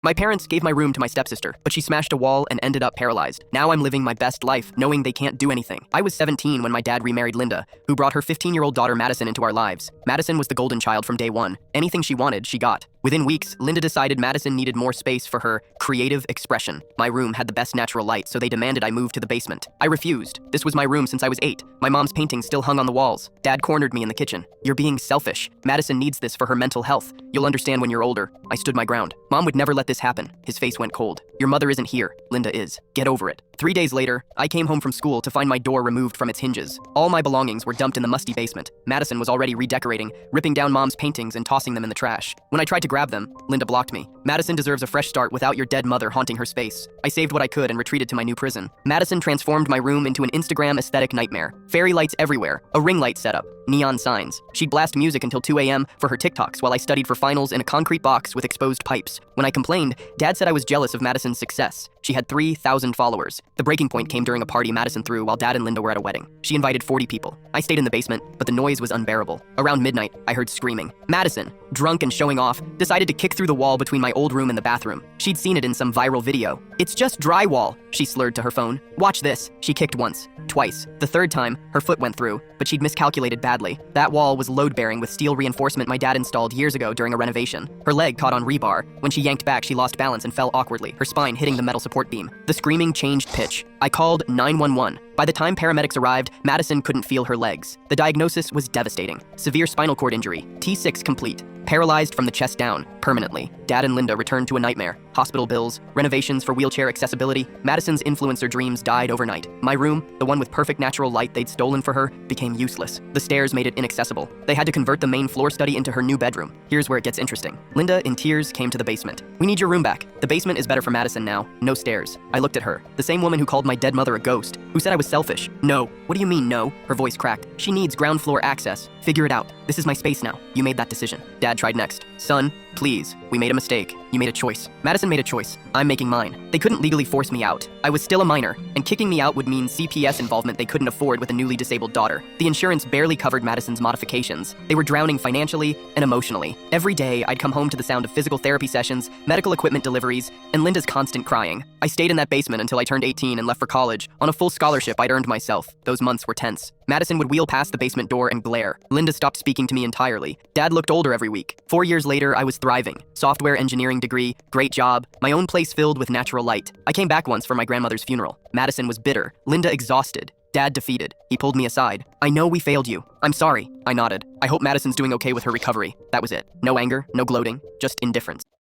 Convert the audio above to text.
My parents gave my room to my stepsister, but she smashed a wall and ended up paralyzed. Now I'm living my best life, knowing they can't do anything. I was 17 when my dad remarried Linda, who brought her 15-year-old daughter Madison into our lives. Madison was the golden child from day one. Anything she wanted, she got. Within weeks, Linda decided Madison needed more space for her creative expression. My room had the best natural light, so they demanded I move to the basement. I refused. This was my room since I was 8. My mom's paintings still hung on the walls. Dad cornered me in the kitchen. You're being selfish. Madison needs this for her mental health. You'll understand when you're older. I stood my ground. Mom would never let this happen. His face went cold. Your mother isn't here. Linda is. Get over it. 3 days later, I came home from school to find my door removed from its hinges. All my belongings were dumped in the musty basement. Madison was already redecorating, ripping down Mom's paintings and tossing them in the trash. When I tried to grab them, Linda blocked me. Madison deserves a fresh start without your dead mother haunting her space. I saved what I could and retreated to my new prison. Madison transformed my room into an Instagram aesthetic nightmare. Fairy lights everywhere, a ring light setup, neon signs. She'd blast music until 2 a.m. for her TikToks while I studied for finals in a concrete box with exposed pipes. When I complained, Dad said I was jealous of Madison's success. She had 3,000 followers. The breaking point came during a party Madison threw while Dad and Linda were at a wedding. She invited 40 people. I stayed in the basement, but the noise was unbearable. Around midnight, I heard screaming. Madison, drunk and showing off, decided to kick through the wall between my old room and the bathroom. She'd seen it in some viral video. It's just drywall, she slurred to her phone. Watch this. She kicked once, twice. The third time, her foot went through, but she'd miscalculated badly. That wall was load-bearing with steel reinforcement my dad installed years ago during a renovation. Her leg caught on rebar. When she yanked back, she lost balance and fell awkwardly, her spine hitting the metal support beam. The screaming changed pitch. I called 911. By the time paramedics arrived, Madison couldn't feel her legs. The diagnosis was devastating. Severe spinal cord injury, T6 complete. Paralyzed from the chest down, permanently. Dad and Linda returned to a nightmare. Hospital bills, renovations for wheelchair accessibility. Madison's influencer dreams died overnight. My room, the one with perfect natural light they'd stolen for her, became useless. The stairs made it inaccessible. They had to convert the main floor study into her new bedroom. Here's where it gets interesting. Linda, in tears, came to the basement. We need your room back. The basement is better for Madison now. No stairs. I looked at her. The same woman who called my dead mother a ghost, who said I was selfish. No. What do you mean, no? Her voice cracked. She needs ground floor access. Figure it out. This is my space now. You made that decision. Dad tried next. Son, please. We made a mistake. You made a choice. Madison made a choice. I'm making mine. They couldn't legally force me out. I was still a minor, and kicking me out would mean CPS involvement they couldn't afford with a newly disabled daughter. The insurance barely covered Madison's modifications. They were drowning financially and emotionally. Every day, I'd come home to the sound of physical therapy sessions, medical equipment deliveries, and Linda's constant crying. I stayed in that basement until I turned 18 and left for college. On a full scholarship I'd earned myself. Those months were tense. Madison would wheel past the basement door and glare. Linda stopped speaking to me entirely. Dad looked older every week. 4 years later, I was thriving. Software engineering degree, great job, my own place filled with natural light. I came back once for my grandmother's funeral. Madison was bitter, Linda exhausted, Dad defeated. He pulled me aside. I know we failed you. I'm sorry. I nodded. I hope Madison's doing okay with her recovery. That was it. No anger, no gloating, just indifference.